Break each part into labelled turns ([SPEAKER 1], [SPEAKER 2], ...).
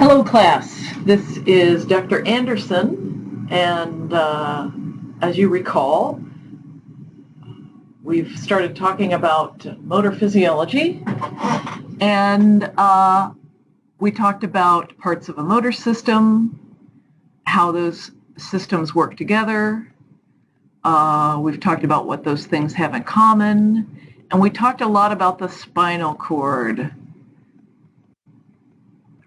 [SPEAKER 1] Hello class, this is Dr. Anderson, and as you recall, we've started talking about motor physiology, and we talked about parts of a motor system, how those systems work together. We've talked about what those things have in common, and we talked a lot about the spinal cord.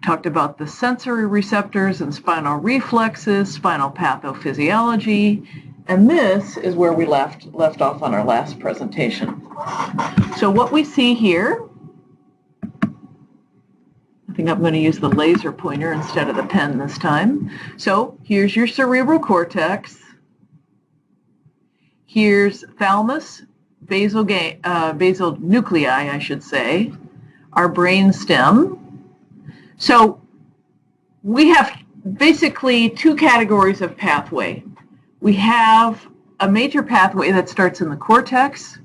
[SPEAKER 1] Talked about the sensory receptors and spinal reflexes, spinal pathophysiology, and this is where we left off on our last presentation. So what we see here, I think I'm going to use the laser pointer instead of the pen this time. So here's your cerebral cortex. Here's thalamus, basal nuclei, I should say, our brain stem. So we have basically two categories of pathway. We have a major pathway that starts in the cortex,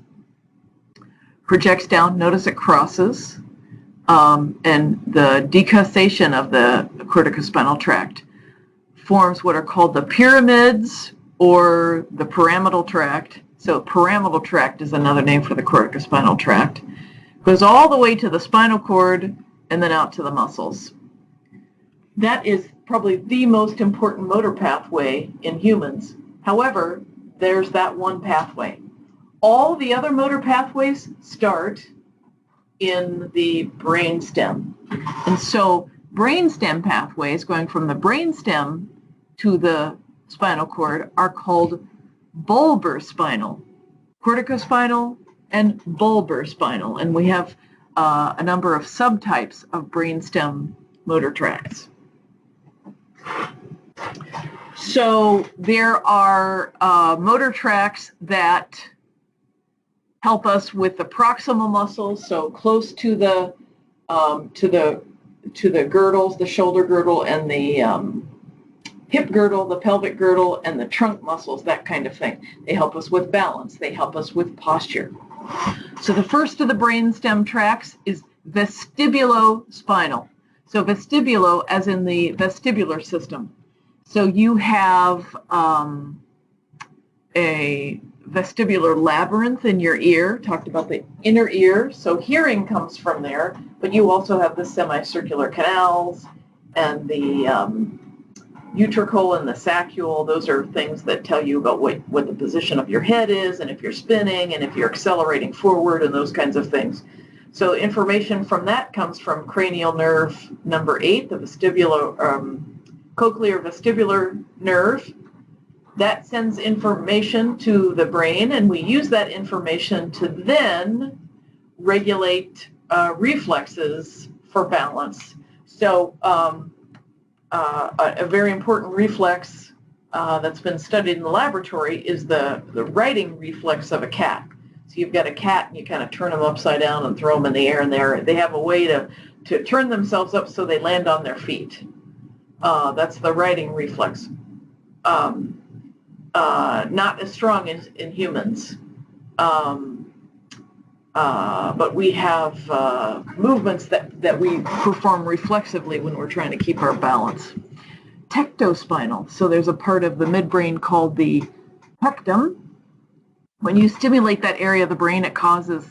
[SPEAKER 1] projects down, notice it crosses, and the decussation of the corticospinal tract forms what are called the pyramids or the pyramidal tract. So pyramidal tract is another name for the corticospinal tract. Goes all the way to the spinal cord and then out to the muscles. That is probably the most important motor pathway in humans. However, there's that one pathway. All the other motor pathways start in the brainstem. And so brainstem pathways going from the brainstem to the spinal cord are called bulbar spinal, corticospinal, and bulbar spinal. And we have a number of subtypes of brainstem motor tracts. So there are motor tracts that help us with the proximal muscles, so close to the girdles, the shoulder girdle and the hip girdle, the pelvic girdle, and the trunk muscles, that kind of thing. They help us with balance. They help us with posture. So the first of the brainstem tracts is vestibulospinal. So vestibulo, as in the vestibular system. So you have a vestibular labyrinth in your ear. Talked about the inner ear. So hearing comes from there, but you also have the semicircular canals and the utricle and the saccule. Those are things that tell you about what the position of your head is, and if you're spinning, and if you're accelerating forward, and those kinds of things. So information from that comes from cranial nerve number 8, the cochlear vestibular nerve. That sends information to the brain, and we use that information to then regulate reflexes for balance. So a very important reflex that's been studied in the laboratory is the righting reflex of a cat. So you've got a cat and you kind of turn them upside down and throw them in the air, and they have a way to turn themselves up so they land on their feet. That's the righting reflex. Not as strong in humans. But we have movements that we perform reflexively when we're trying to keep our balance. Tectospinal. So there's a part of the midbrain called the tectum. When you stimulate that area of the brain, it causes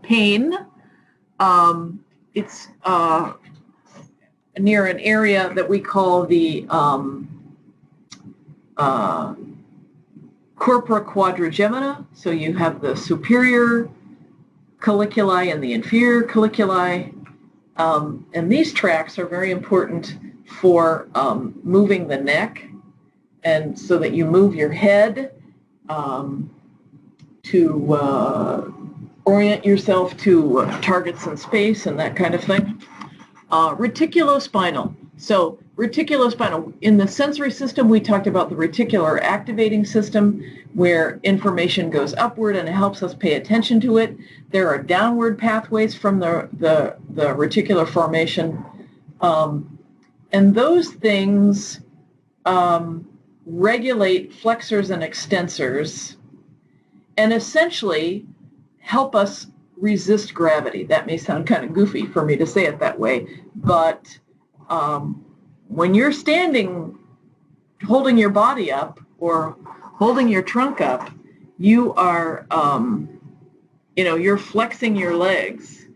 [SPEAKER 1] pain. It's near an area that we call the corpora quadrigemina. So you have the superior colliculi and the inferior colliculi. And these tracts are very important for moving the neck, and so that you move your head to orient yourself to targets in space and that kind of thing. Reticulospinal. So reticulospinal, in the sensory system, we talked about the reticular activating system, where information goes upward and it helps us pay attention to it. There are downward pathways from the reticular formation. And those things regulate flexors and extensors and essentially help us resist gravity. That may sound kind of goofy for me to say it that way, but when you're standing, holding your body up or holding your trunk up, you are, you're flexing your legs.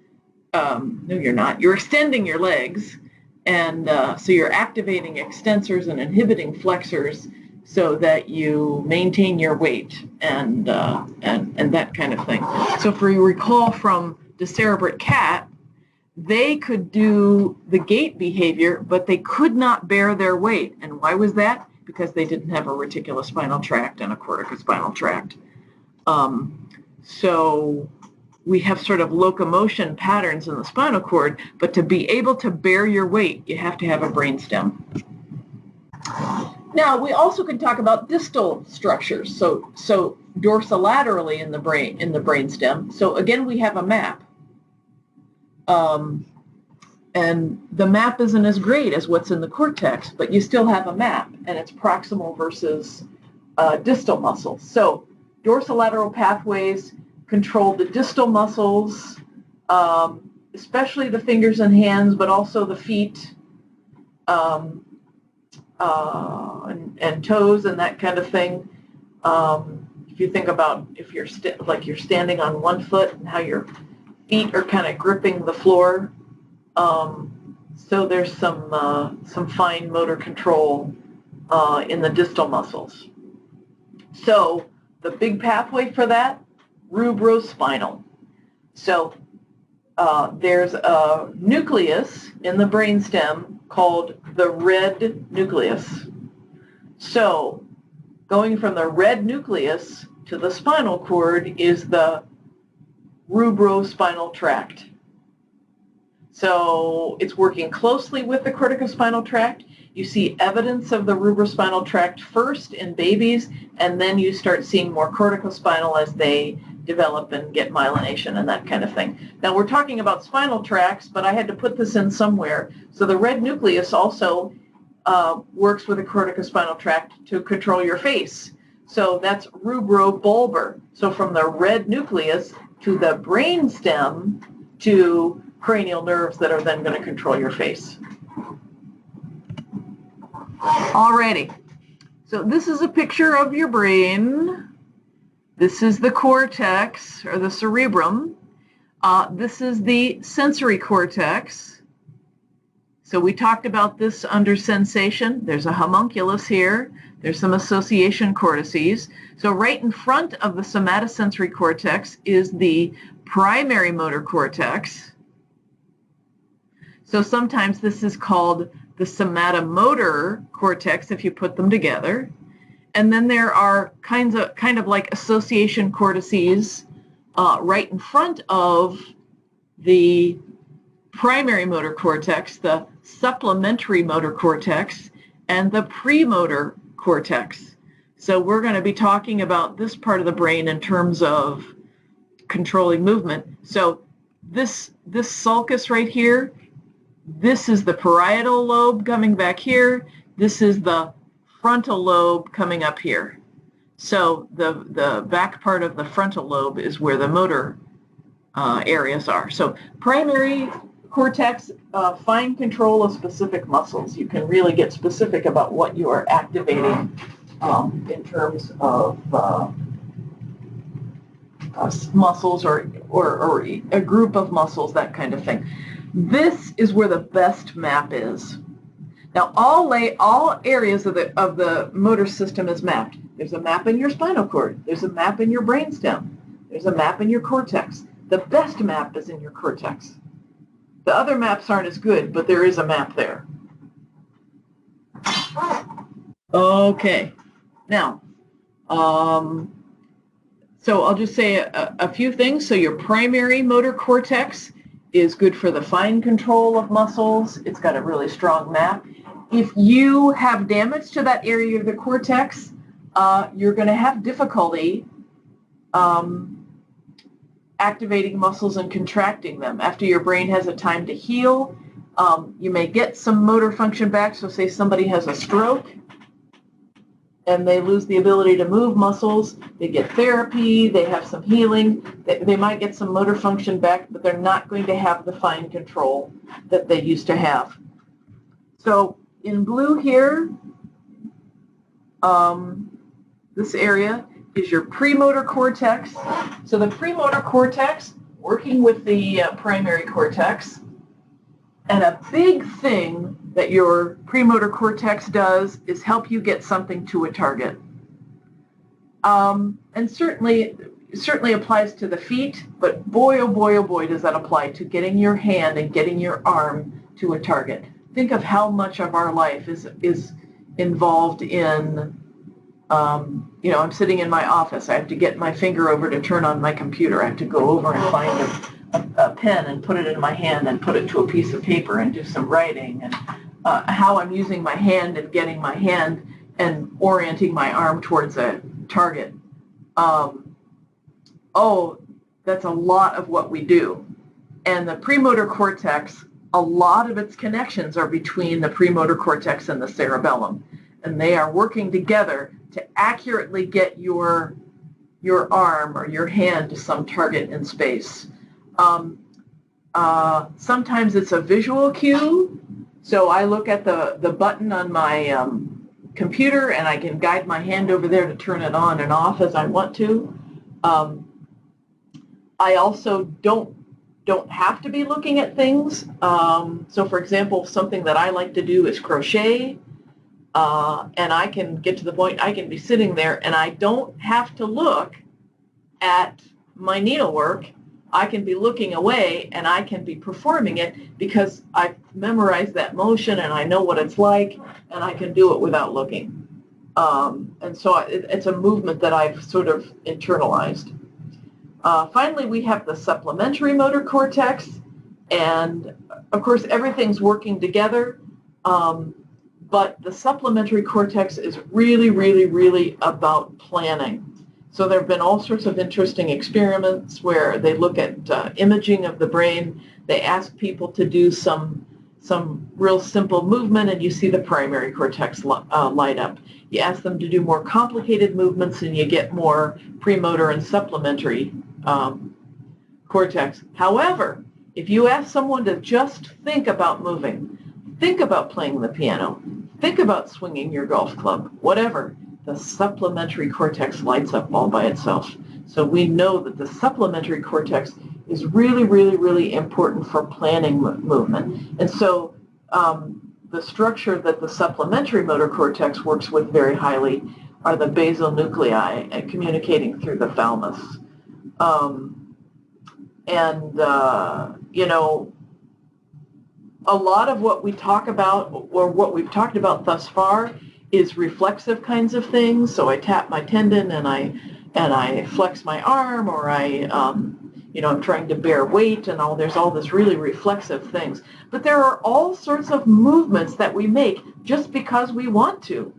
[SPEAKER 1] No, you're not. You're extending your legs. And so you're activating extensors and inhibiting flexors so that you maintain your weight and that kind of thing. So if you recall from Decerebrate cat, they could do the gait behavior, but they could not bear their weight. And why was that? Because they didn't have a reticulospinal tract and a corticospinal tract. So we have sort of locomotion patterns in the spinal cord, but to be able to bear your weight, you have to have a brainstem. Now, we also can talk about distal structures. So dorsolaterally in the brainstem. So again, we have a map. And the map isn't as great as what's in the cortex, but you still have a map, and it's proximal versus distal muscles. So dorsolateral pathways control the distal muscles, especially the fingers and hands, but also the feet and toes and that kind of thing. If you think about if you're you're standing on one foot and how your feet are kind of gripping the floor, so there's some fine motor control in the distal muscles. So the big pathway for that, rubrospinal. So there's a nucleus in the brainstem called the red nucleus. So going from the red nucleus to the spinal cord is the rubrospinal tract. So it's working closely with the corticospinal tract. You see evidence of the rubrospinal tract first in babies, and then you start seeing more corticospinal as they develop and get myelination and that kind of thing. Now we're talking about spinal tracts, but I had to put this in somewhere. So the red nucleus also works with the corticospinal tract to control your face. So that's rubrobulbar. So from the red nucleus to the brainstem to cranial nerves that are then going to control your face. Alrighty. So this is a picture of your brain. This is the cortex, or the cerebrum. This is the sensory cortex. So we talked about this under sensation. There's a homunculus here. There's some association cortices. So right in front of the somatosensory cortex is the primary motor cortex. So sometimes this is called the somatomotor cortex if you put them together. And then there are kind of like association cortices right in front of the primary motor cortex, the supplementary motor cortex, and the premotor cortex. So we're going to be talking about this part of the brain in terms of controlling movement. So this sulcus right here, this is the parietal lobe coming back here. This is the frontal lobe coming up here. So the back part of the frontal lobe is where the motor areas are. So primary cortex, fine control of specific muscles. You can really get specific about what you are activating in terms of muscles or a group of muscles, that kind of thing. This is where the best map is. Now, all areas of the motor system is mapped. There's a map in your spinal cord. There's a map in your brainstem. There's a map in your cortex. The best map is in your cortex. The other maps aren't as good, but there is a map there. Okay. Now, so I'll just say a few things. So your primary motor cortex is good for the fine control of muscles. It's got a really strong map. If you have damage to that area of the cortex, you're going to have difficulty activating muscles and contracting them. After your brain has a time to heal, you may get some motor function back. So say somebody has a stroke and they lose the ability to move muscles, they get therapy, they have some healing, they might get some motor function back, but they're not going to have the fine control that they used to have. So in blue here, this area is your premotor cortex. So the premotor cortex working with the primary cortex. And a big thing that your premotor cortex does is help you get something to a target. And certainly applies to the feet, but boy, oh boy, oh boy, does that apply to getting your hand and getting your arm to a target. Think of how much of our life is involved in, I'm sitting in my office. I have to get my finger over to turn on my computer. I have to go over and find a pen and put it in my hand and put it to a piece of paper and do some writing. And how I'm using my hand and getting my hand and orienting my arm towards a target. That's a lot of what we do. And the premotor cortex, a lot of its connections are between the premotor cortex and the cerebellum. And they are working together to accurately get your arm or your hand to some target in space. Sometimes it's a visual cue. So I look at the button on my computer and I can guide my hand over there to turn it on and off as I want to. I also don't have to be looking at things. So for example, something that I like to do is crochet. And I can get to the point, I can be sitting there and I don't have to look at my needlework. I can be looking away and I can be performing it because I've memorized that motion and I know what it's like and I can do it without looking. And so it's a movement that I've sort of internalized. Finally, we have the supplementary motor cortex, and of course everything's working together, but the supplementary cortex is really, really, really about planning. So there have been all sorts of interesting experiments where they look at imaging of the brain. They ask people to do some real simple movement, and you see the primary cortex light up. You ask them to do more complicated movements, and you get more premotor and supplementary cortex. However, if you ask someone to just think about moving, think about playing the piano, think about swinging your golf club, whatever, the supplementary cortex lights up all by itself. So we know that the supplementary cortex is really, really, really important for planning movement. And so the structure that the supplementary motor cortex works with very highly are the basal nuclei and communicating through the thalamus. A lot of what we talk about, or what we've talked about thus far, is reflexive kinds of things. So I tap my tendon and I flex my arm, or I'm trying to bear weight, and there's all this really reflexive things. But there are all sorts of movements that we make just because we want to.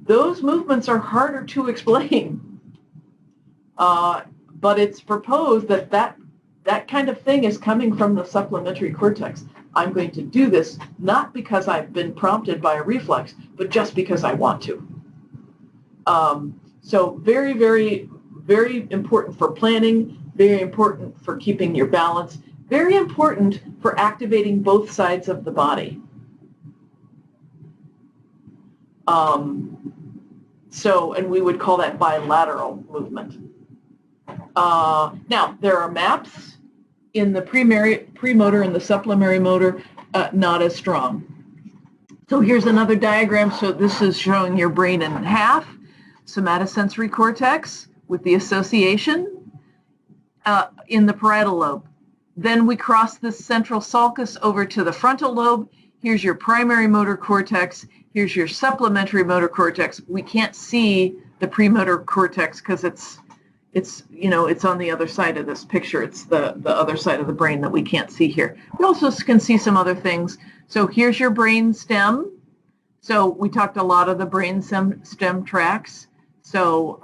[SPEAKER 1] Those movements are harder to explain. But it's proposed that kind of thing is coming from the supplementary cortex. I'm going to do this not because I've been prompted by a reflex, but just because I want to. So very, very, very important for planning, very important for keeping your balance, very important for activating both sides of the body. And we would call that bilateral movement. Now, there are maps in the premotor and the supplementary motor, not as strong. So here's another diagram. So this is showing your brain in half, somatosensory cortex with the association in the parietal lobe. Then we cross this central sulcus over to the frontal lobe. Here's your primary motor cortex. Here's your supplementary motor cortex. We can't see the premotor cortex because it's on the other side of this picture. It's the other side of the brain that we can't see here. We also can see some other things. So here's your brain stem. So we talked a lot of the brain stem tracts. So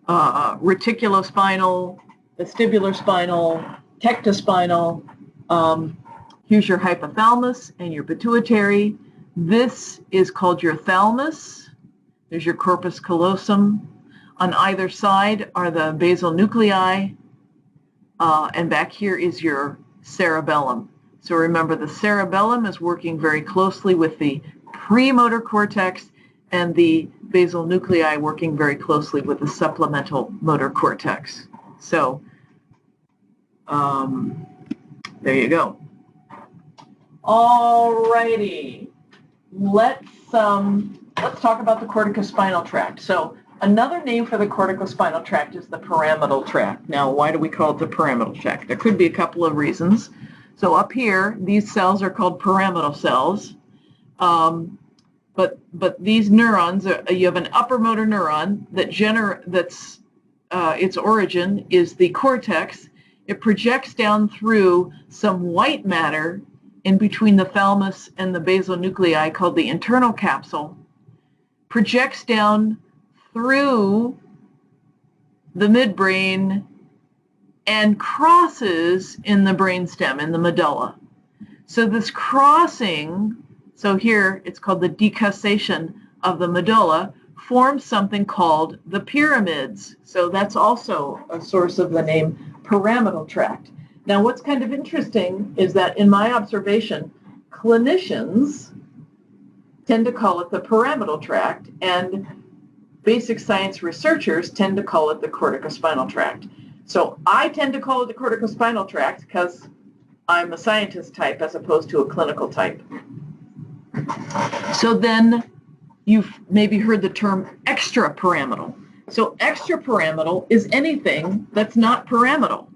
[SPEAKER 1] reticulospinal, vestibulospinal, tectospinal. Here's your hypothalamus and your pituitary. This is called your thalamus. There's your corpus callosum. On either side are the basal nuclei, and back here is your cerebellum. So remember, the cerebellum is working very closely with the premotor cortex, and the basal nuclei working very closely with the supplemental motor cortex. So there you go. All righty. Let's talk about the corticospinal tract. So another name for the corticospinal tract is the pyramidal tract. Now, why do we call it the pyramidal tract? There could be a couple of reasons. So up here, these cells are called pyramidal cells. But these neurons, you have an upper motor neuron that's its origin is the cortex. It projects down through some white matter in between the thalamus and the basal nuclei called the internal capsule, projects down through the midbrain and crosses in the brainstem, in the medulla. So this crossing, so here it's called the decussation of the medulla, forms something called the pyramids. So that's also a source of the name pyramidal tract. Now, what's kind of interesting is that in my observation, clinicians tend to call it the pyramidal tract, and basic science researchers tend to call it the corticospinal tract. So I tend to call it the corticospinal tract because I'm a scientist type as opposed to a clinical type. So then you've maybe heard the term extrapyramidal. So extrapyramidal is anything that's not pyramidal.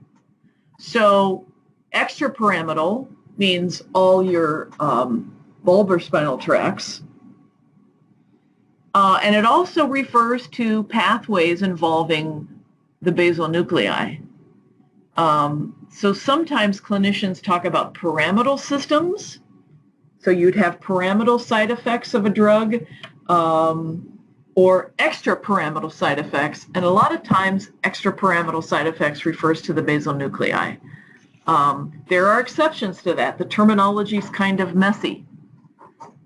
[SPEAKER 1] So extrapyramidal means all your bulbar spinal tracts. And it also refers to pathways involving the basal nuclei. So sometimes clinicians talk about pyramidal systems. So you'd have pyramidal side effects of a drug or extrapyramidal side effects. And a lot of times extrapyramidal side effects refers to the basal nuclei. There are exceptions to that. The terminology is kind of messy.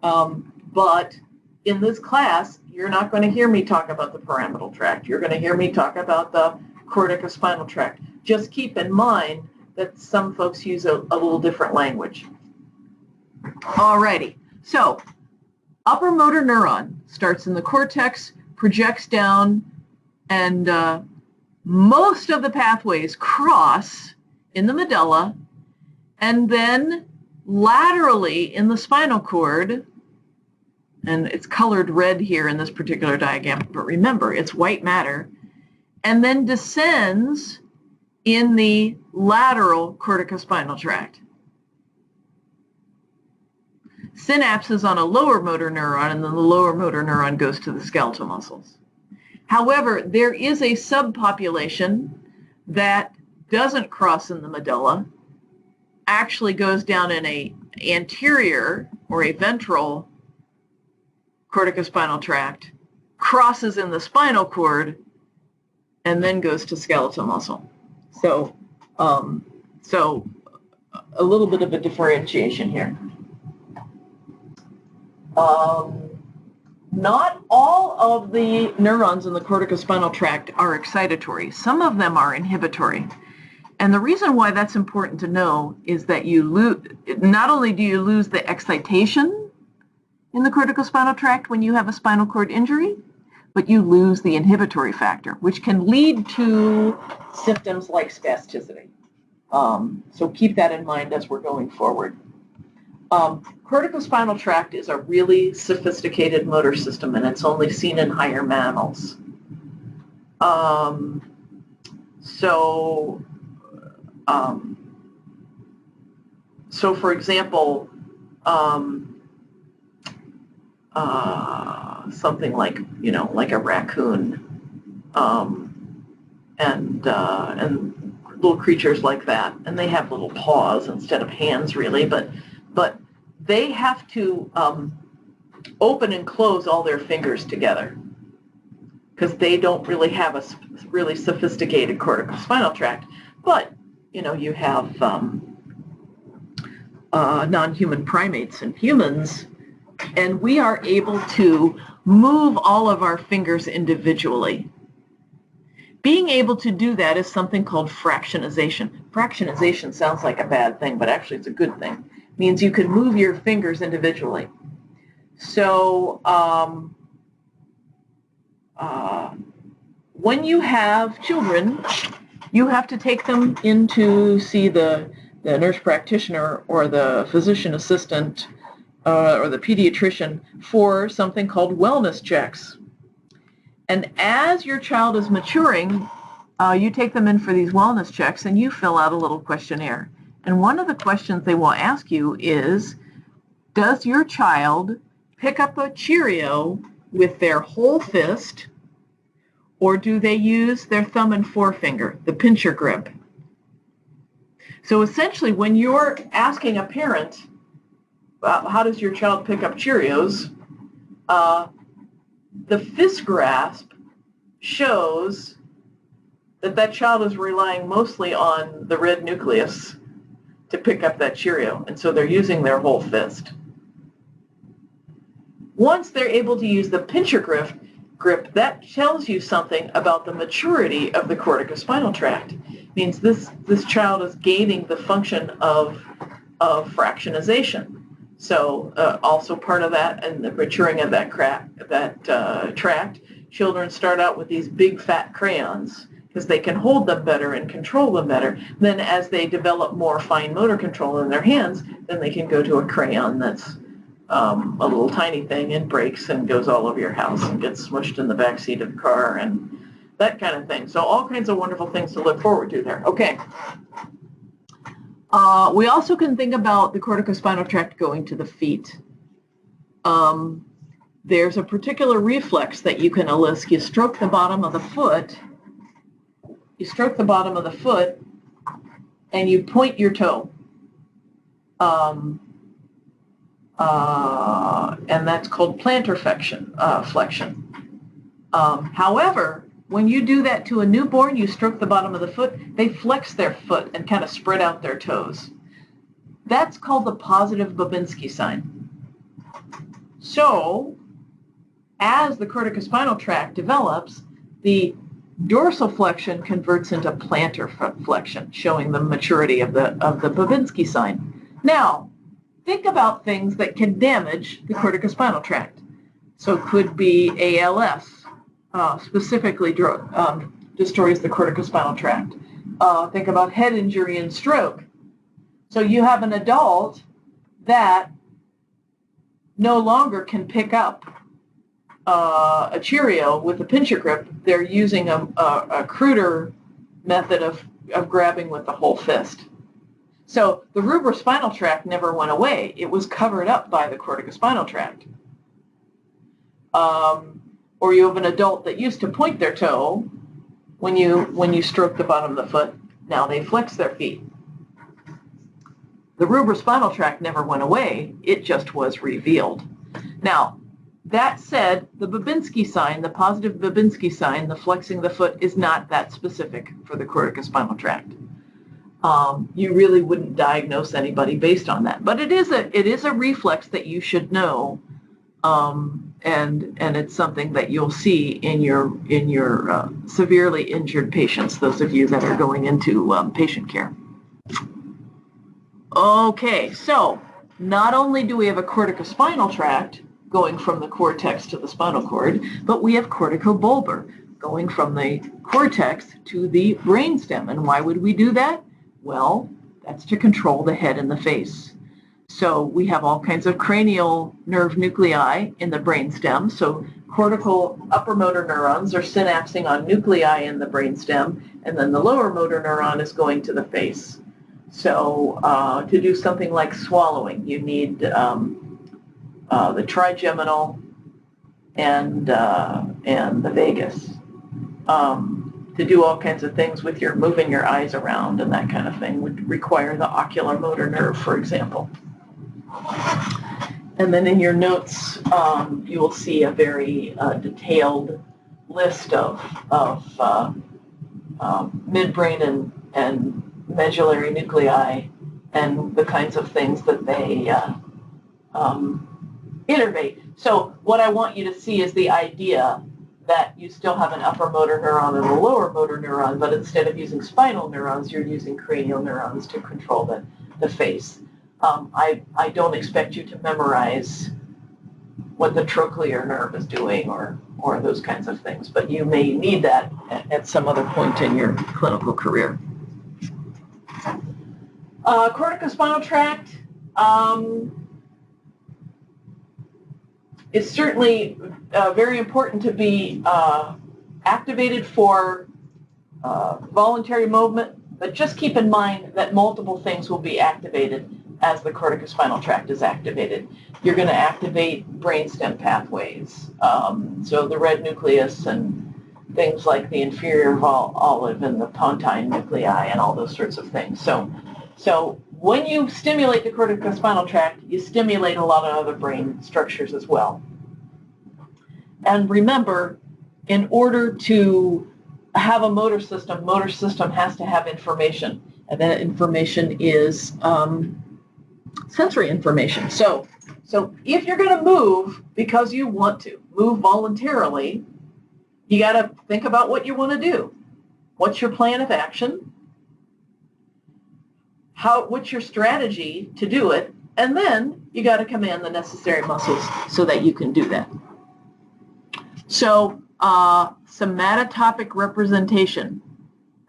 [SPEAKER 1] But in this class, you're not going to hear me talk about the pyramidal tract. You're going to hear me talk about the corticospinal tract. Just keep in mind that some folks use a little different language. Alrighty, so upper motor neuron starts in the cortex, projects down, and most of the pathways cross in the medulla, and then laterally in the spinal cord, and it's colored red here in this particular diagram, but remember, it's white matter, and then descends in the lateral corticospinal tract. Synapses on a lower motor neuron, and then the lower motor neuron goes to the skeletal muscles. However, there is a subpopulation that doesn't cross in the medulla, actually goes down in a anterior or a ventral corticospinal tract, crosses in the spinal cord, and then goes to skeletal muscle. So, so a little bit of a differentiation here. Not all of the neurons in the corticospinal tract are excitatory. Some of them are inhibitory. And the reason why that's important to know is that you lose, not only do you lose the excitation in the corticospinal tract when you have a spinal cord injury, but you lose the inhibitory factor, which can lead to symptoms like spasticity. So keep that in mind as we're going forward. Corticospinal tract is a really sophisticated motor system, and it's only seen in higher mammals. So for example, something like, like a raccoon, and little creatures like that, and they have little paws instead of hands, really, but they have to open and close all their fingers together because they don't really have a really sophisticated corticospinal tract. But you have non-human primates and humans, and we are able to move all of our fingers individually. Being able to do that is something called fractionization. Fractionization sounds like a bad thing, but actually it's a good thing. means you can move your fingers individually. So when you have children, you have to take them in to see the nurse practitioner or the physician assistant or the pediatrician for something called wellness checks. And as your child is maturing, you take them in for these wellness checks and you fill out a little questionnaire. And one of the questions they will ask you is, does your child pick up a Cheerio with their whole fist, or do they use their thumb and forefinger, the pincher grip? So essentially, when you're asking a parent, how does your child pick up Cheerios, the fist grasp shows that child is relying mostly on the red nucleus to pick up that Cheerio, and so they're using their whole fist. Once they're able to use the pincher grip, that tells you something about the maturity of the corticospinal tract. It means this child is gaining the function of fractionization. So also part of that and the maturing of that tract, children start out with these big fat crayons because they can hold them better and control them better. Then as they develop more fine motor control in their hands, then they can go to a crayon that's a little tiny thing and breaks and goes all over your house and gets smushed in the back seat of the car and that kind of thing. So all kinds of wonderful things to look forward to there. Okay. We also can think about the corticospinal tract going to the feet. There's a particular reflex that you can elicit. You stroke the bottom of the foot. You stroke the bottom of the foot and you point your toe. And that's called plantar flexion. However, when you do that to a newborn, you stroke the bottom of the foot, they flex their foot and kind of spread out their toes. That's called the positive Babinski sign. So, as the corticospinal tract develops, the dorsal flexion converts into plantar flexion, showing the maturity of the Babinski sign. Now, think about things that can damage the corticospinal tract. So it could be ALS, specifically destroys the corticospinal tract. Think about head injury and stroke. So you have an adult that no longer can pick up a Cheerio with a pincher grip. They're using a cruder method of grabbing with the whole fist. So the rubrospinal tract never went away. It was covered up by the corticospinal tract. Or you have an adult that used to point their toe when you stroke the bottom of the foot. Now they flex their feet. The rubrospinal tract never went away. It just was revealed. Now, that said, the Babinski sign, the positive Babinski sign, the flexing the foot, is not that specific for the corticospinal tract. You really wouldn't diagnose anybody based on that, but it is a reflex that you should know, and it's something that you'll see in your severely injured patients. Those of you that are going into patient care. Okay, so not only do we have a corticospinal tract going from the cortex to the spinal cord, but we have corticobulbar going from the cortex to the brainstem. And why would we do that? Well, that's to control the head and the face. So we have all kinds of cranial nerve nuclei in the brainstem. So cortical upper motor neurons are synapsing on nuclei in the brainstem, and then the lower motor neuron is going to the face. So to do something like swallowing, you need the trigeminal and the vagus. To do all kinds of things with your moving your eyes around and that kind of thing would require the ocular motor nerve, for example. And then in your notes, you will see a very detailed list of midbrain and medullary nuclei and the kinds of things that they innervate. So what I want you to see is the idea that you still have an upper motor neuron and a lower motor neuron, but instead of using spinal neurons, you're using cranial neurons to control the face. I don't expect you to memorize what the trochlear nerve is doing or those kinds of things, but you may need that at some other point in your clinical career. Corticospinal tract is certainly very important to be activated for voluntary movement, but just keep in mind that multiple things will be activated as the corticospinal tract is activated. You're going to activate brainstem pathways, so the red nucleus and things like the inferior olive and the pontine nuclei and all those sorts of things. So when you stimulate the corticospinal tract, you stimulate a lot of other brain structures as well. And remember, in order to have a motor system has to have information, and that information is sensory information. So if you're going to move because you want to move voluntarily, you got to think about what you want to do. What's your plan of action? What's your strategy to do it? And then you got to command the necessary muscles so that you can do that. So somatotopic representation,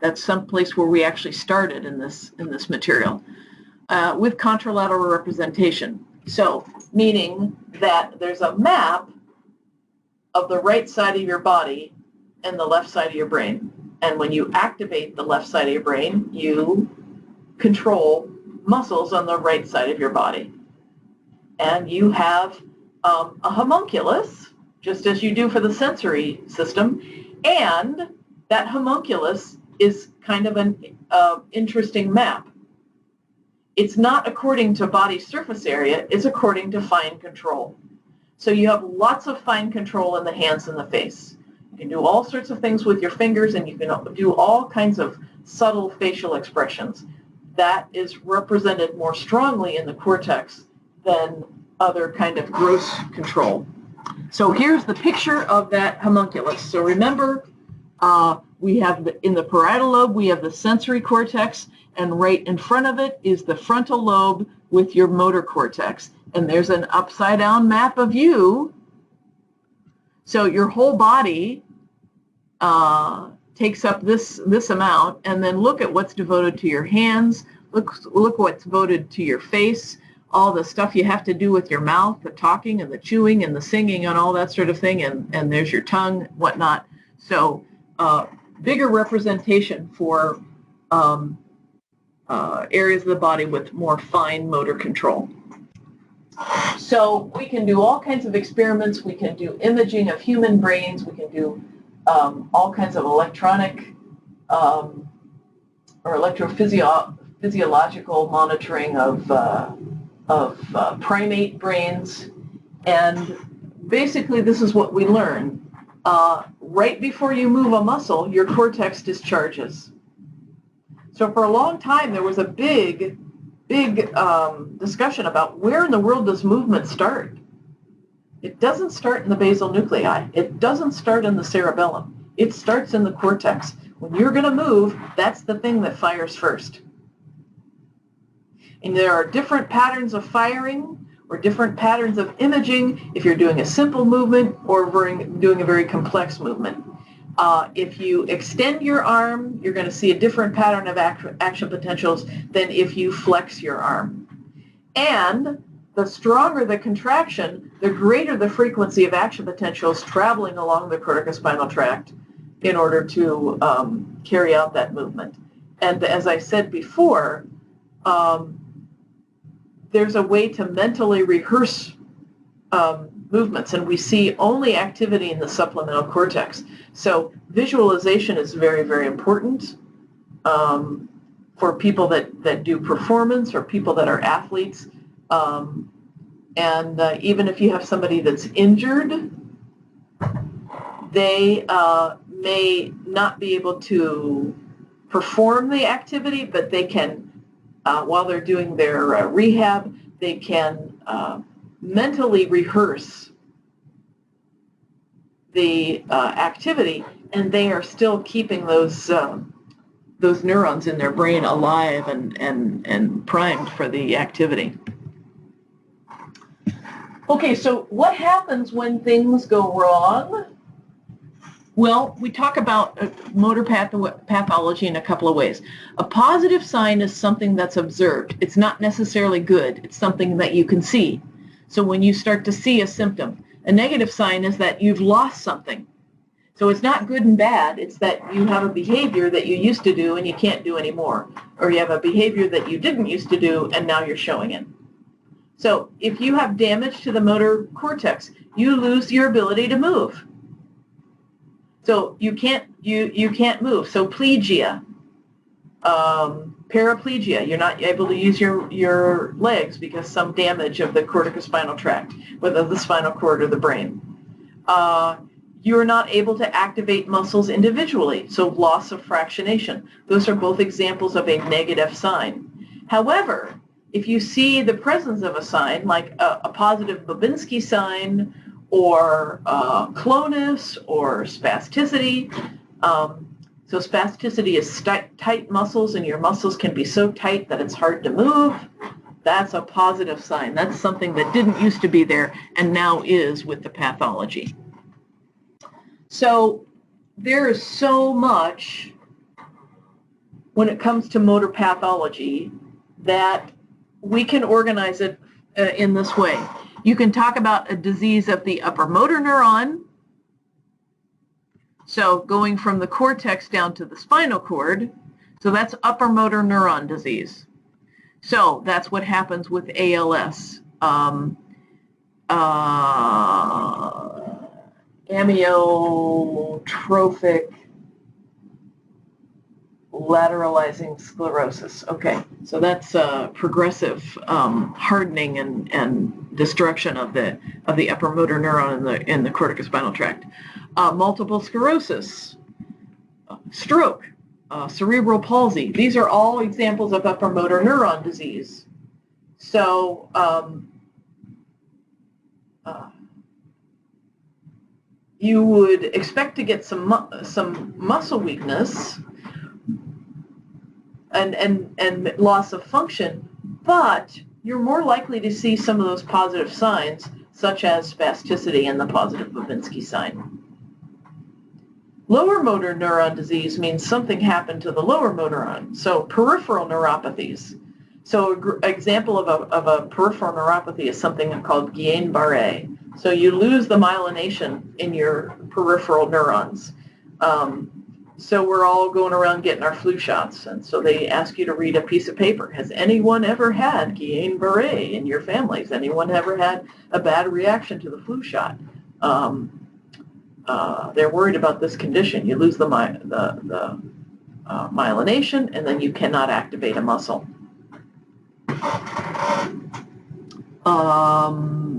[SPEAKER 1] that's someplace where we actually started in this material, with contralateral representation. So meaning that there's a map of the right side of your body and the left side of your brain. And when you activate the left side of your brain, you control muscles on the right side of your body. And you have a homunculus, just as you do for the sensory system, and that homunculus is kind of an interesting map. It's not according to body surface area, it's according to fine control. So you have lots of fine control in the hands and the face. You can do all sorts of things with your fingers, and you can do all kinds of subtle facial expressions. That is represented more strongly in the cortex than other kind of gross control. So here's the picture of that homunculus. So remember, we have in the parietal lobe, we have the sensory cortex, and right in front of it is the frontal lobe with your motor cortex. And there's an upside down map of you. So your whole body takes up this amount, and then look at what's devoted to your hands, look what's devoted to your face, all the stuff you have to do with your mouth, the talking and the chewing and the singing and all that sort of thing, and there's your tongue, whatnot. So bigger representation for areas of the body with more fine motor control. So we can do all kinds of experiments. We can do imaging of human brains. We can do all kinds of electronic or electrophysiological monitoring of primate brains. And basically this is what we learn. Right before you move a muscle, your cortex discharges. So for a long time there was a big discussion about where in the world does movement start. It doesn't start in the basal nuclei. It doesn't start in the cerebellum. It starts in the cortex. When you're going to move, that's the thing that fires first. And there are different patterns of firing or different patterns of imaging if you're doing a simple movement or doing a very complex movement. If you extend your arm, you're going to see a different pattern of action potentials than if you flex your arm. And the stronger the contraction, the greater the frequency of action potentials traveling along the corticospinal tract in order to carry out that movement. And as I said before, there's a way to mentally rehearse movements, and we see only activity in the supplemental cortex. So visualization is very, very important for people that do performance or people that are athletes. And even if you have somebody that's injured, they may not be able to perform the activity, but they can, while they're doing their rehab, they can mentally rehearse the activity, and they are still keeping those those neurons in their brain alive and primed for the activity. Okay, so what happens when things go wrong? Well, we talk about motor pathology in a couple of ways. A positive sign is something that's observed. It's not necessarily good. It's something that you can see. So when you start to see a symptom, a negative sign is that you've lost something. So it's not good and bad. It's that you have a behavior that you used to do and you can't do anymore. Or you have a behavior that you didn't used to do and now you're showing it. So if you have damage to the motor cortex, you lose your ability to move. So you can't move. So plegia, paraplegia, you're not able to use your legs because some damage of the corticospinal tract, whether the spinal cord or the brain. You're not able to activate muscles individually, so loss of fractionation. Those are both examples of a negative sign. However, if you see the presence of a sign, like a positive Babinski sign, or clonus, or spasticity. So spasticity is tight muscles, and your muscles can be so tight that it's hard to move. That's a positive sign. That's something that didn't used to be there and now is with the pathology. So there is so much when it comes to motor pathology that we can organize it in this way. You can talk about a disease of the upper motor neuron. So going from the cortex down to the spinal cord. So that's upper motor neuron disease. So that's what happens with ALS. Amyotrophic lateralizing sclerosis. Okay, so that's progressive hardening and destruction of the upper motor neuron in the corticospinal tract. Multiple sclerosis, stroke, cerebral palsy. These are all examples of upper motor neuron disease. So you would expect to get some muscle weakness and loss of function, but you're more likely to see some of those positive signs, such as spasticity and the positive Babinski sign. Lower motor neuron disease means something happened to the lower motor neuron, so peripheral neuropathies. So an example of a peripheral neuropathy is something called Guillain-Barré. So you lose the myelination in your peripheral neurons. So we're all going around getting our flu shots, and so they ask you to read a piece of paper. Has anyone ever had Guillain-Barré in your family? Has anyone ever had a bad reaction to the flu shot? They're worried about this condition. You lose the myelination, and then you cannot activate a muscle.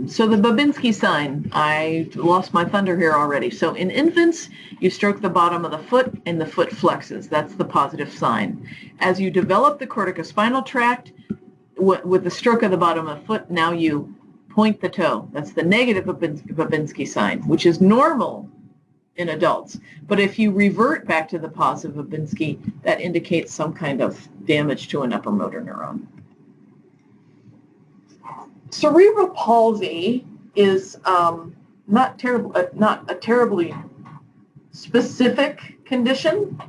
[SPEAKER 1] So the Babinski sign, I lost my thunder here already. So in infants, you stroke the bottom of the foot and the foot flexes. That's the positive sign. As you develop the corticospinal tract, with the stroke of the bottom of the foot, now you point the toe. That's the negative Babinski sign, which is normal in adults. But if you revert back to the positive Babinski, that indicates some kind of damage to an upper motor neuron. Cerebral palsy is not a terribly specific condition.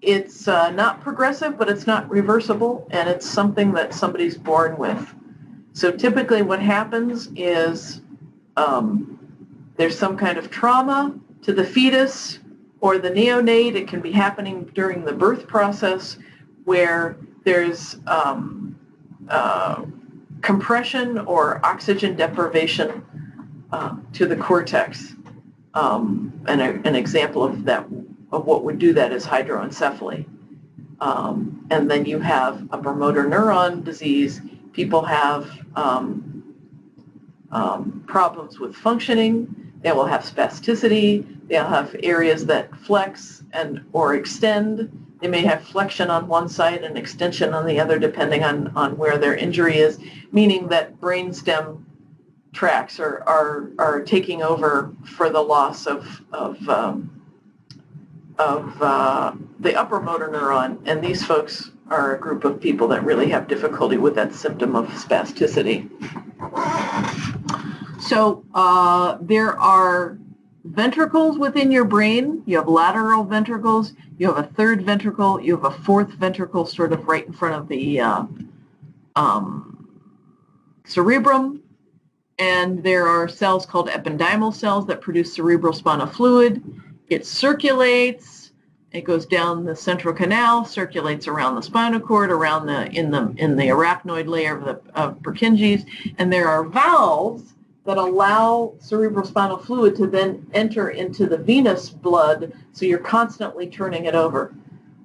[SPEAKER 1] It's not progressive, but it's not reversible, and it's something that somebody's born with. So typically what happens is there's some kind of trauma to the fetus or the neonate. It can be happening during the birth process where there's compression or oxygen deprivation to the cortex. And an example of that, of what would do that, is hydroencephaly. And then you have upper motor neuron disease. People have problems with functioning. They will have spasticity. They'll have areas that flex or extend. They may have flexion on one side and extension on the other, depending on where their injury is, meaning that brainstem tracts are taking over for the loss of the upper motor neuron, and these folks are a group of people that really have difficulty with that symptom of spasticity. So there are ventricles within your brain. You have lateral ventricles, you have a third ventricle, you have a fourth ventricle sort of right in front of the cerebrum, and there are cells called ependymal cells that produce cerebrospinal fluid. It circulates, it goes down the central canal, circulates around the spinal cord, around in the arachnoid layer of Purkinje's, and there are valves that allow cerebrospinal fluid to then enter into the venous blood, so you're constantly turning it over.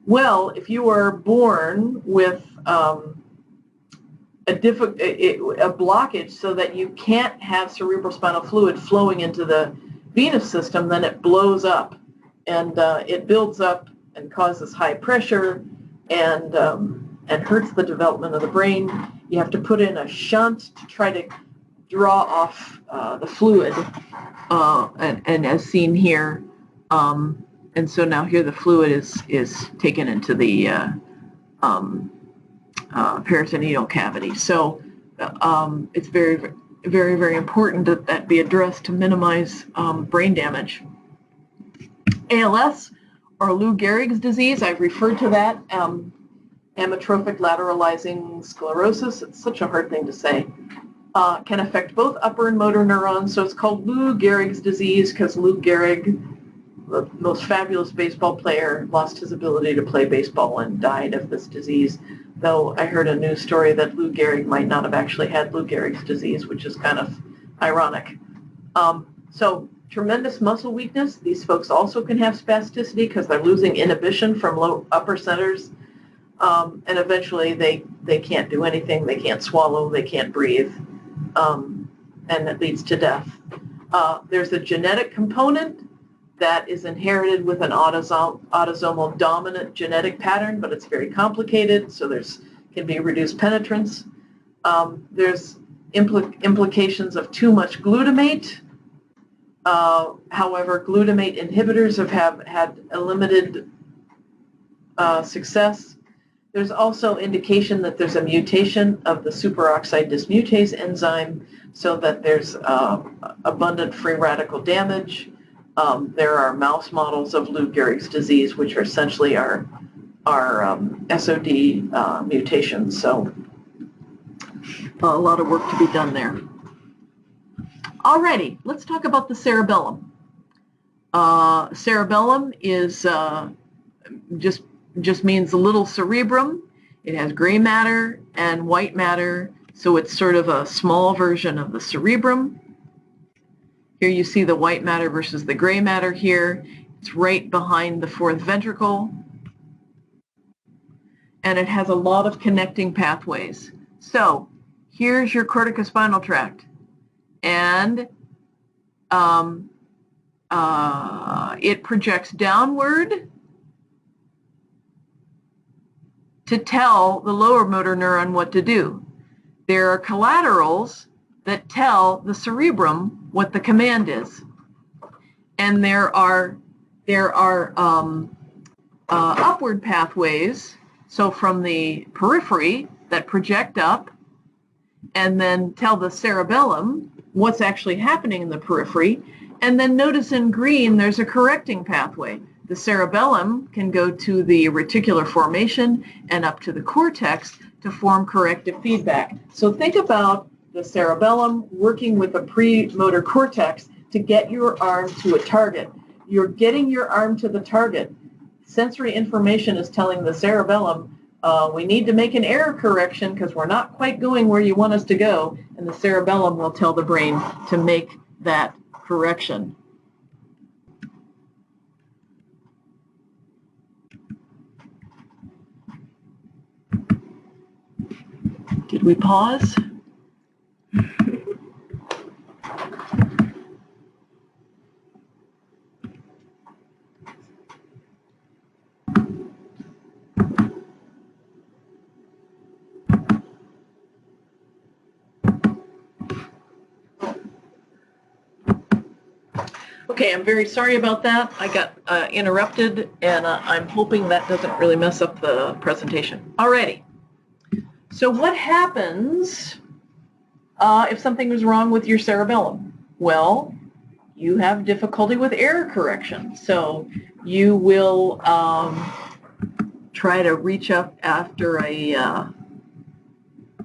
[SPEAKER 1] Well, if you are born with a blockage so that you can't have cerebrospinal fluid flowing into the venous system, then it blows up, and it builds up and causes high pressure and hurts the development of the brain. You have to put in a shunt to try to draw off the fluid, and as seen here, and so now here the fluid is taken into the peritoneal cavity. So it's very, very, very important that that be addressed to minimize brain damage. ALS, or Lou Gehrig's disease, I've referred to that. Amyotrophic lateralizing sclerosis, it's such a hard thing to say, can affect both upper and motor neurons. So it's called Lou Gehrig's disease because Lou Gehrig, the most fabulous baseball player, lost his ability to play baseball and died of this disease. Though I heard a news story that Lou Gehrig might not have actually had Lou Gehrig's disease, which is kind of ironic. So tremendous muscle weakness. These folks also can have spasticity because they're losing inhibition from upper centers. And eventually they can't do anything. They can't swallow. They can't breathe. And it leads to death. There's a genetic component that is inherited with an autosomal dominant genetic pattern, but it's very complicated, so can be reduced penetrance. There's implications of too much glutamate. However, glutamate inhibitors have had a limited success. There's also indication that there's a mutation of the superoxide dismutase enzyme, so that there's abundant free radical damage. There are mouse models of Lou Gehrig's disease, which are essentially our SOD mutations. So a lot of work to be done there. Alrighty, let's talk about the cerebellum. Cerebellum is just means a little cerebrum. It has gray matter and white matter, so it's sort of a small version of the cerebrum. Here you see the white matter versus the gray matter here. It's right behind the fourth ventricle. And it has a lot of connecting pathways. So here's your corticospinal tract. And it projects downward to tell the lower motor neuron what to do. There are collaterals that tell the cerebrum what the command is. And there are upward pathways, so from the periphery, that project up and then tell the cerebellum what's actually happening in the periphery. And then notice in green there's a correcting pathway. The cerebellum can go to the reticular formation and up to the cortex to form corrective feedback. So think about the cerebellum working with the premotor cortex to get your arm to a target. You're getting your arm to the target. Sensory information is telling the cerebellum, we need to make an error correction because we're not quite going where you want us to go, and the cerebellum will tell the brain to make that correction. Did we pause? Okay, I'm very sorry about that. I got interrupted, and I'm hoping that doesn't really mess up the presentation. Alrighty. So what happens if something is wrong with your cerebellum? Well, you have difficulty with error correction. So you will try to reach up after a,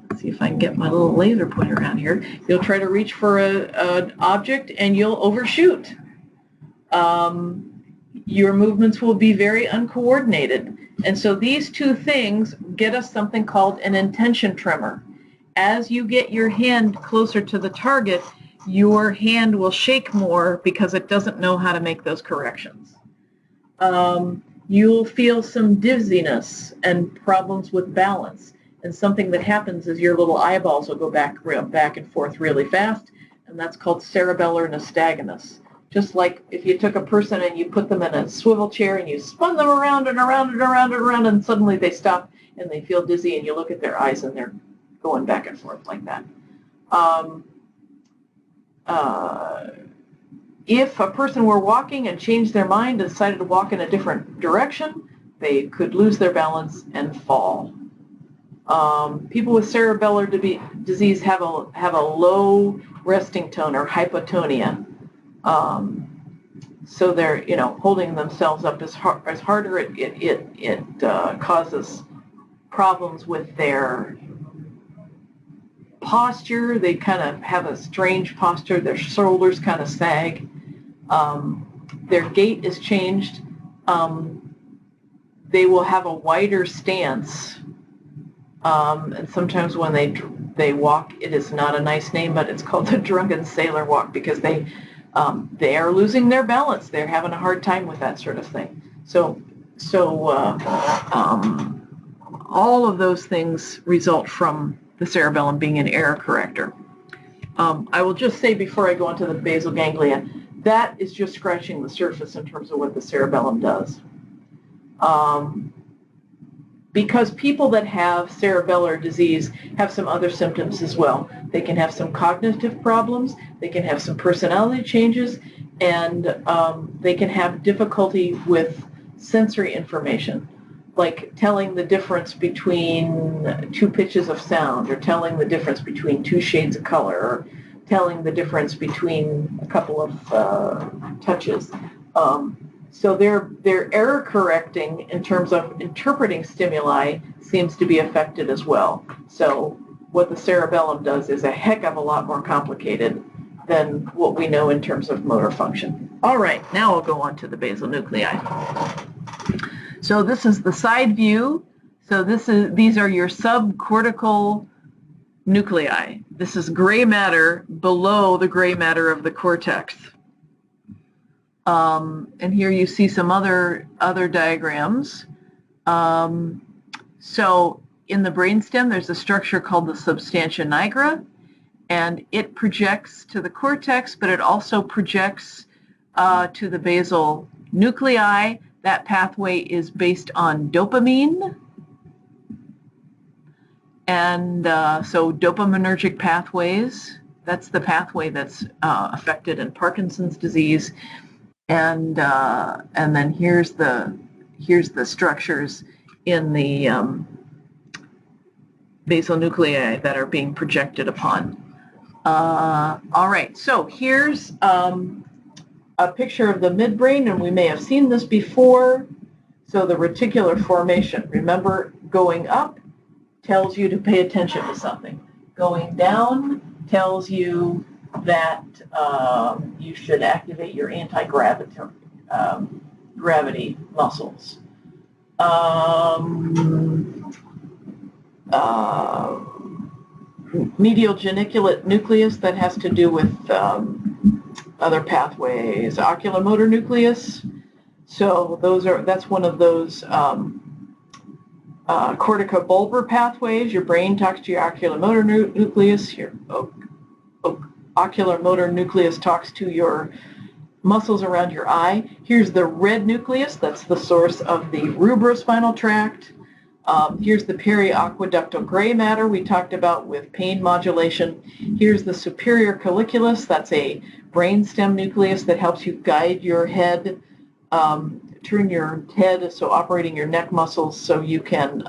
[SPEAKER 1] let's see if I can get my little laser pointer around here. You'll try to reach for an object and you'll overshoot. Your movements will be very uncoordinated. And so these two things get us something called an intention tremor. As you get your hand closer to the target, your hand will shake more because it doesn't know how to make those corrections. You'll feel some dizziness and problems with balance. And something that happens is your little eyeballs will go back and forth really fast, and that's called cerebellar nystagmus. Just like if you took a person and you put them in a swivel chair and you spun them around and around and around and around, and suddenly they stop and they feel dizzy, and you look at their eyes and they're going back and forth like that. If a person were walking and changed their mind and decided to walk in a different direction, they could lose their balance and fall. People with cerebellar disease have a low resting tone or hypotonia. So they're, holding themselves up is harder. It causes problems with their posture. They kind of have a strange posture. Their shoulders kind of sag. Their gait is changed. They will have a wider stance. And sometimes when they walk, it is not a nice name, but it's called the drunken sailor walk because they are losing their balance. They're having a hard time with that sort of thing. So all of those things result from the cerebellum being an error corrector. I will just say before I go on to the basal ganglia, that is just scratching the surface in terms of what the cerebellum does. Because people that have cerebellar disease have some other symptoms as well. They can have some cognitive problems, they can have some personality changes, and they can have difficulty with sensory information, like telling the difference between two pitches of sound, or telling the difference between two shades of color, or telling the difference between a couple of touches. So their error correcting in terms of interpreting stimuli seems to be affected as well. So what the cerebellum does is a heck of a lot more complicated than what we know in terms of motor function. All right, now I'll go on to the basal nuclei. So this is the side view. So these are your subcortical nuclei. This is gray matter below the gray matter of the cortex. And here you see some other diagrams. So in the brainstem, there's a structure called the substantia nigra, and it projects to the cortex, but it also projects to the basal nuclei. That pathway is based on dopamine. And so dopaminergic pathways, that's the pathway that's affected in Parkinson's disease. And then here's the structures in the basal nuclei that are being projected upon. All right, so here's a picture of the midbrain, and we may have seen this before. So the reticular formation, remember, going up tells you to pay attention to something. Going down tells you that you should activate your anti-gravity gravity muscles. Medial geniculate nucleus, that has to do with other pathways. Oculomotor nucleus, so that's one of those corticobulbar pathways. Your brain talks to your oculomotor nucleus. Your oculomotor nucleus talks to your muscles around your eye. Here's the red nucleus. That's the source of the cerebrospinal tract. Here's the periaqueductal gray matter we talked about with pain modulation. Here's the superior colliculus. That's a brainstem nucleus that helps you guide your head, turn your head, so operating your neck muscles so you can,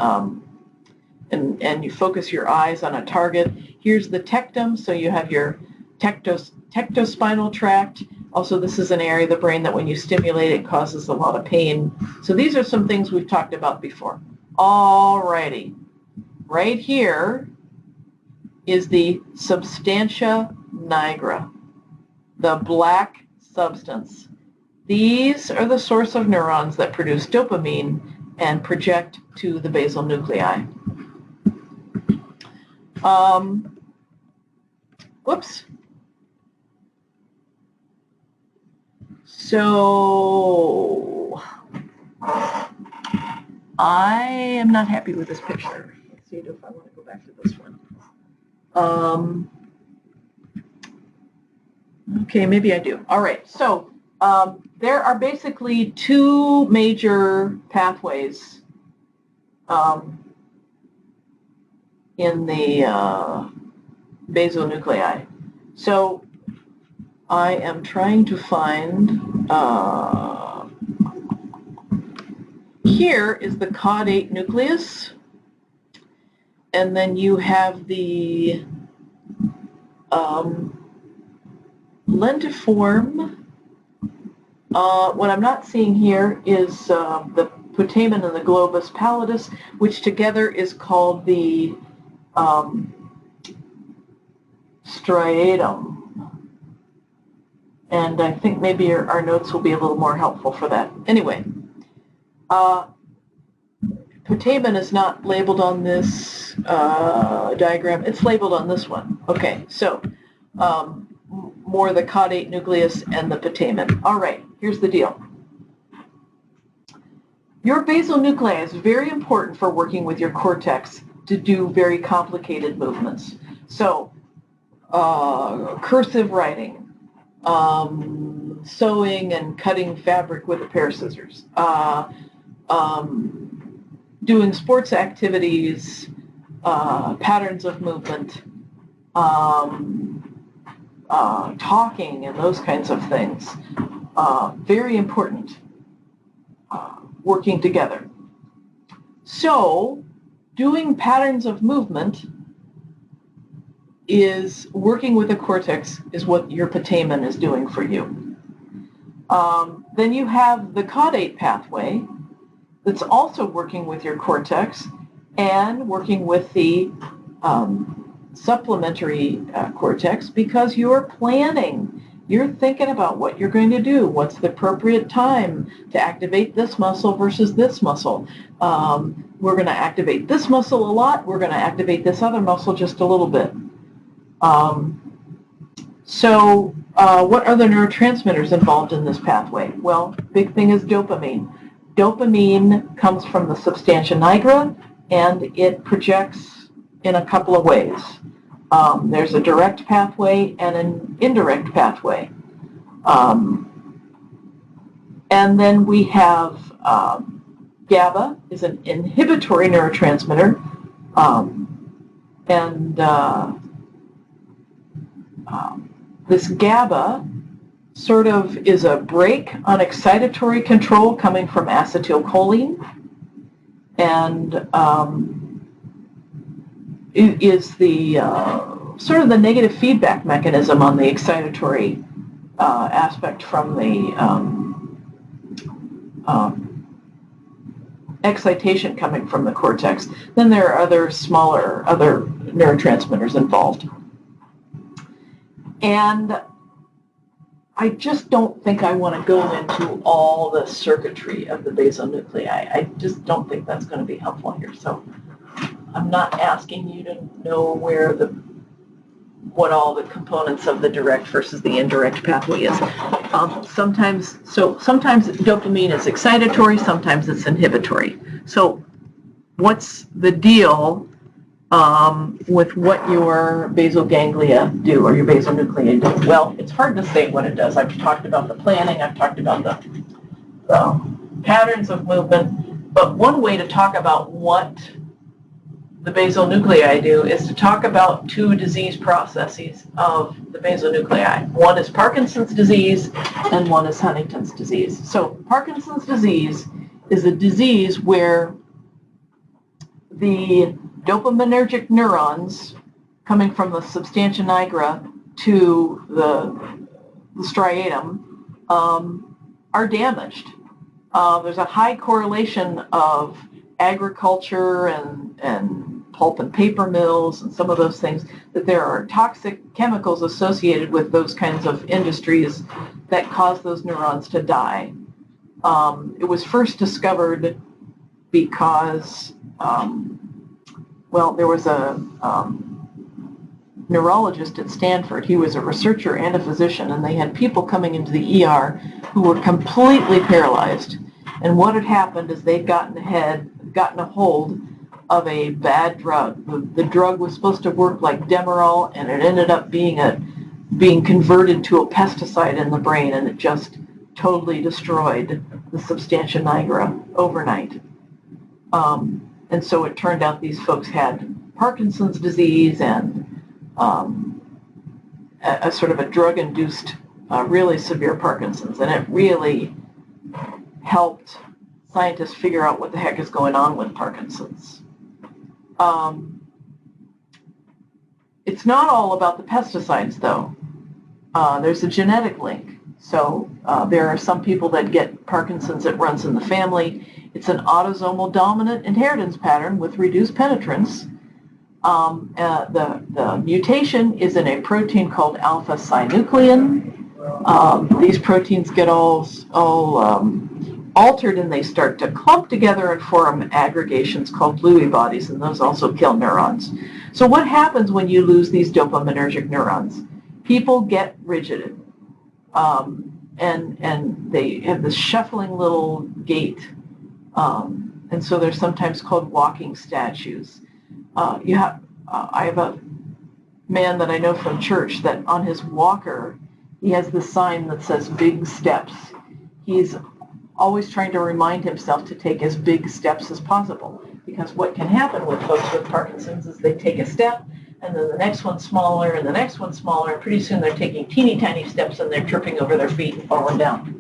[SPEAKER 1] and you focus your eyes on a target. Here's the tectum, so you have your tectospinal tract. Also, this is an area of the brain that when you stimulate it causes a lot of pain. So these are some things we've talked about before. Alrighty, right here is the substantia nigra, the black substance. These are the source of neurons that produce dopamine and project to the basal nuclei. Whoops. So I am not happy with this picture. Let's see if I want to go back to this one. Okay, maybe I do. All right, so there are basically two major pathways in the basal nuclei. So I am trying to find, here is the caudate nucleus, and then you have the lentiform. What I'm not seeing here is the putamen and the globus pallidus, which together is called the striatum. And I think maybe our notes will be a little more helpful for that. Anyway, putamen is not labeled on this diagram. It's labeled on this one. Okay, so more the caudate nucleus and the putamen. All right, here's the deal. Your basal nuclei is very important for working with your cortex to do very complicated movements. So, cursive writing, sewing and cutting fabric with a pair of scissors, doing sports activities, patterns of movement, talking and those kinds of things. Very important, working together. So, doing patterns of movement is working with the cortex is what your putamen is doing for you. Then you have the caudate pathway that's also working with your cortex and working with the supplementary cortex, because you're planning. You're thinking about what you're going to do. What's the appropriate time to activate this muscle versus this muscle? We're going to activate this muscle a lot. We're going to activate this other muscle just a little bit. So what are the neurotransmitters involved in this pathway? Well, big thing is dopamine. Dopamine comes from the substantia nigra, and it projects in a couple of ways. There's a direct pathway and an indirect pathway. And then we have GABA is an inhibitory neurotransmitter, this GABA sort of is a brake on excitatory control coming from acetylcholine, and it is the sort of the negative feedback mechanism on the excitatory aspect from the excitation coming from the cortex. Then there are other smaller neurotransmitters involved. And I just don't think I want to go into all the circuitry of the basal nuclei. I just don't think that's going to be helpful here. So I'm not asking you to know what all the components of the direct versus the indirect pathway is. Sometimes dopamine is excitatory, sometimes it's inhibitory. So what's the deal with what your basal ganglia do, or your basal nuclei do? Well, it's hard to say what it does. I've talked about the planning, I've talked about the patterns of movement, But one way to talk about what the basal nuclei do is to talk about two disease processes of the basal nuclei. One is Parkinson's disease and one is Huntington's disease. So Parkinson's disease is a disease where the dopaminergic neurons coming from the substantia nigra to the striatum are damaged. There's a high correlation of agriculture and pulp and paper mills and some of those things, that there are toxic chemicals associated with those kinds of industries that cause those neurons to die. It was first discovered because, there was a neurologist at Stanford. He was a researcher and a physician, and they had people coming into the ER who were completely paralyzed. And what had happened is they'd gotten a hold of a bad drug. The drug was supposed to work like Demerol, and it ended up being converted to a pesticide in the brain, and it just totally destroyed the substantia nigra overnight. And so it turned out these folks had Parkinson's disease and a sort of a drug-induced, really severe Parkinson's, and it really helped scientists figure out what the heck is going on with Parkinson's. It's not all about the pesticides, though. There's a genetic link. So there are some people that get Parkinson's that runs in the family. It's an autosomal dominant inheritance pattern with reduced penetrance. The mutation is in a protein called alpha-synuclein. These proteins get all altered, and they start to clump together and form aggregations called Lewy bodies, and those also kill neurons. So what happens when you lose these dopaminergic neurons? People get rigid, and they have this shuffling little gait, and so they're sometimes called walking statues. I have a man that I know from church that on his walker, he has this sign that says big steps. He's always trying to remind himself to take as big steps as possible, because what can happen with folks with Parkinson's is they take a step, and then the next one's smaller, and the next one's smaller, and pretty soon they're taking teeny tiny steps and they're tripping over their feet and falling down.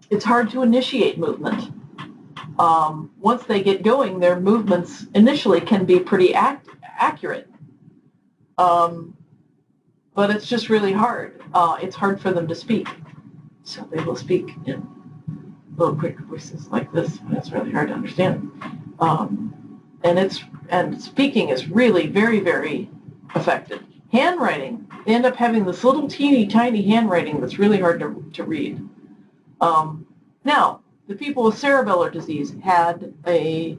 [SPEAKER 1] It's hard to initiate movement. Once they get going, their movements initially can be pretty accurate. But it's just really hard. It's hard for them to speak. So they will speak in little quick voices like this, and it's really hard to understand. And speaking is really very, very affected. Handwriting, they end up having this little teeny tiny handwriting that's really hard to read. Now, the people with cerebellar disease had a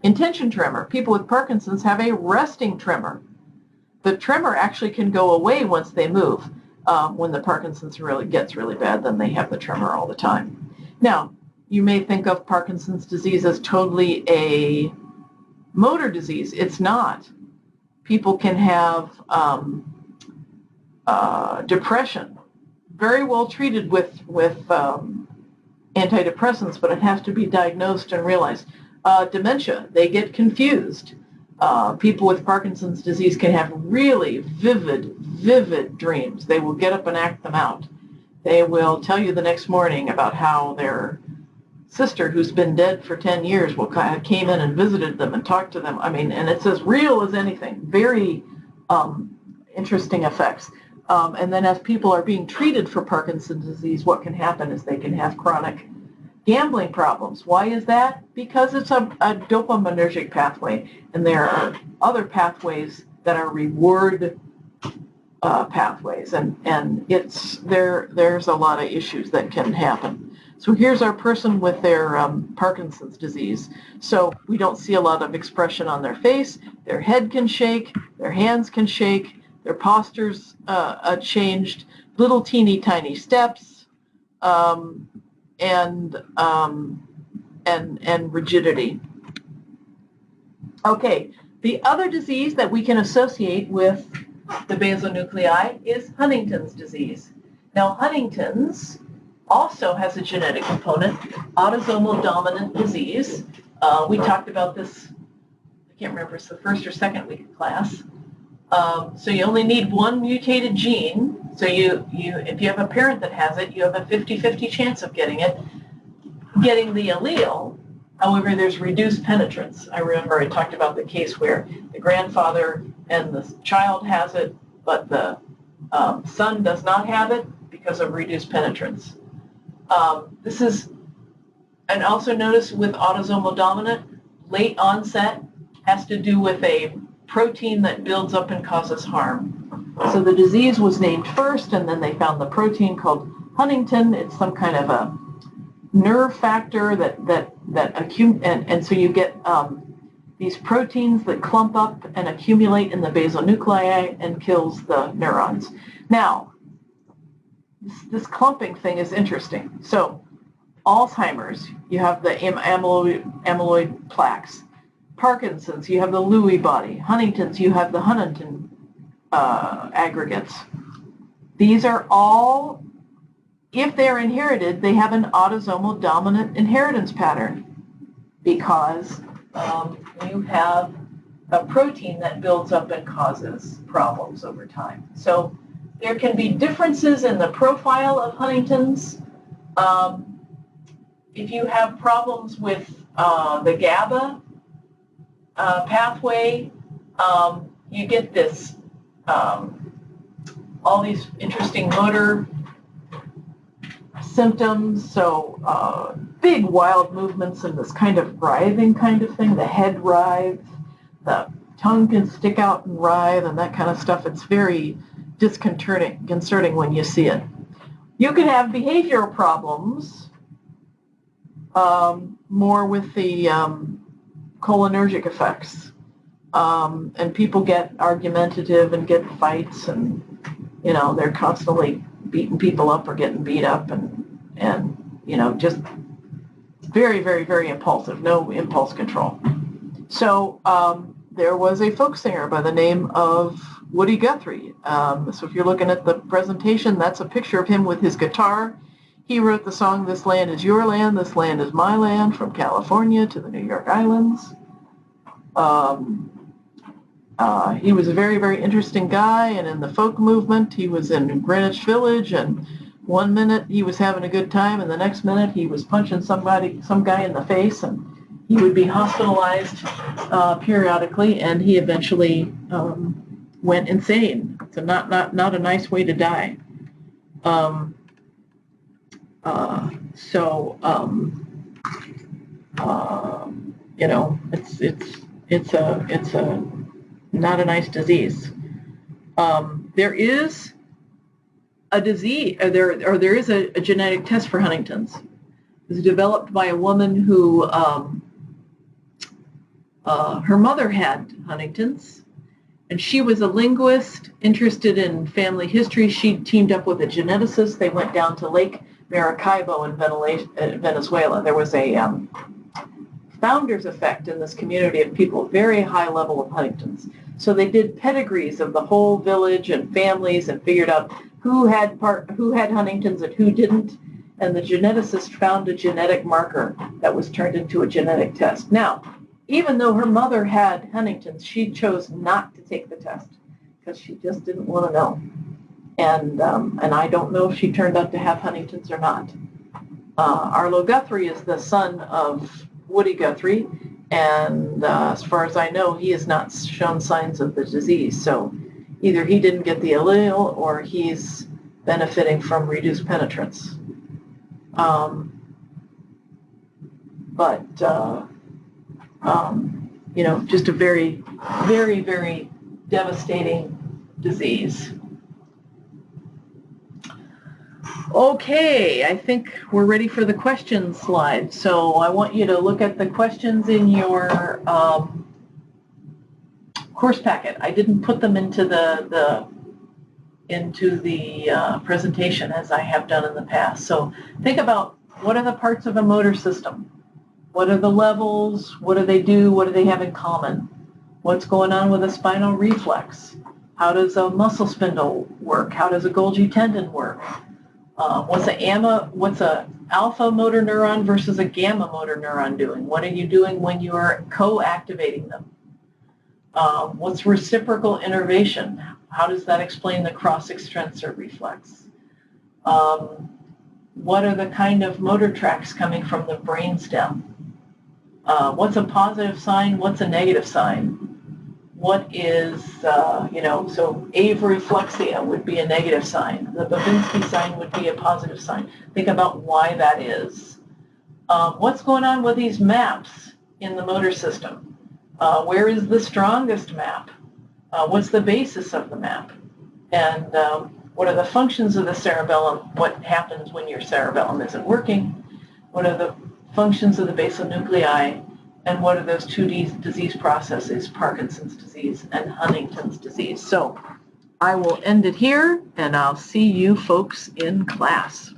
[SPEAKER 1] intention tremor. People with Parkinson's have a resting tremor. The tremor actually can go away once they move. When the Parkinson's gets really bad, then they have the tremor all the time. Now, you may think of Parkinson's disease as totally a motor disease. It's not. People can have depression, very well treated with antidepressants, but it has to be diagnosed and realized. Dementia, they get confused. People with Parkinson's disease can have really vivid dreams. They will get up and act them out. They will tell you the next morning about how their sister, who's been dead for 10 years, came in and visited them and talked to them. I mean, and it's as real as anything. Very interesting effects. And then as people are being treated for Parkinson's disease, what can happen is they can have chronic gambling problems. Why is that? Because it's a dopaminergic pathway, and there are other pathways that are reward pathways, and there's a lot of issues that can happen. So here's our person with their Parkinson's disease. So we don't see a lot of expression on their face. Their head can shake, their hands can shake, their posture's changed, little teeny tiny steps, and rigidity. Okay, the other disease that we can associate with the basal nuclei is Huntington's disease. Now, Huntington's also has a genetic component, autosomal dominant disease. We talked about this, I can't remember if it's the first or second week of class. So you only need one mutated gene. So if you have a parent that has it, you have a 50-50 chance of getting the allele. However, there's reduced penetrance. I remember I talked about the case where the grandfather and the child has it, but the son does not have it because of reduced penetrance. And also notice with autosomal dominant, late onset has to do with a protein that builds up and causes harm. So the disease was named first, and then they found the protein called Huntington. It's some kind of a nerve factor that accumulates, and so you get these proteins that clump up and accumulate in the basal nuclei and kills the neurons. Now, this clumping thing is interesting. So Alzheimer's, you have the amyloid plaques. Parkinson's, you have the Lewy body. Huntington's, you have the Huntington aggregates. These are all, if they're inherited, they have an autosomal dominant inheritance pattern because you have a protein that builds up and causes problems over time. So there can be differences in the profile of Huntington's. If you have problems with the GABA pathway, you get this, all these interesting motor symptoms. So big wild movements and this kind of writhing kind of thing. The head writhes, the tongue can stick out and writhe and that kind of stuff. It's very disconcerting when you see it. You can have behavioral problems, more with the cholinergic effects. And people get argumentative and get fights and, they're constantly beating people up or getting beat up and just very, very, very impulsive, no impulse control. So there was a folk singer by the name of Woody Guthrie. So if you're looking at the presentation, that's a picture of him with his guitar. He wrote the song, "This Land Is Your Land, This Land Is My Land," from California to the New York Islands. He was a very, very interesting guy, and in the folk movement, he was in Greenwich Village, and one minute he was having a good time, and the next minute he was punching some guy in the face, and he would be hospitalized periodically, and he eventually went insane. So not a nice way to die. It's a not a nice disease. There is a disease, there is a genetic test for Huntington's. It was developed by a woman who her mother had Huntington's, and she was a linguist interested in family history. She teamed up with a geneticist. They went down to Lake Maracaibo in Venezuela. There was a founder's effect in this community of people, very high level of Huntington's. So they did pedigrees of the whole village and families and figured out who had Huntington's and who didn't. And the geneticist found a genetic marker that was turned into a genetic test. Now, even though her mother had Huntington's, she chose not to take the test because she just didn't want to know. And I don't know if she turned out to have Huntington's or not. Arlo Guthrie is the son of Woody Guthrie, and as far as I know, he has not shown signs of the disease. So either he didn't get the allele or he's benefiting from reduced penetrance. Just a very, very, very devastating disease. Okay, I think we're ready for the question slide. So I want you to look at the questions in your course packet. I didn't put them into the presentation as I have done in the past. So think about, what are the parts of a motor system? What are the levels? What do they do? What do they have in common? What's going on with a spinal reflex? How does a muscle spindle work? How does a Golgi tendon work? What's a alpha motor neuron versus a gamma motor neuron doing? What are you doing when you are co-activating them? What's reciprocal innervation? How does that explain the cross-extensor reflex? What are the kind of motor tracts coming from the brainstem? What's a positive sign? What's a negative sign? What is, so avereflexia would be a negative sign. The Babinski sign would be a positive sign. Think about why that is. What's going on with these maps in the motor system? Where is the strongest map? What's the basis of the map? And what are the functions of the cerebellum? What happens when your cerebellum isn't working? What are the functions of the basal nuclei? And what are those two disease processes, Parkinson's disease and Huntington's disease? So I will end it here, and I'll see you folks in class.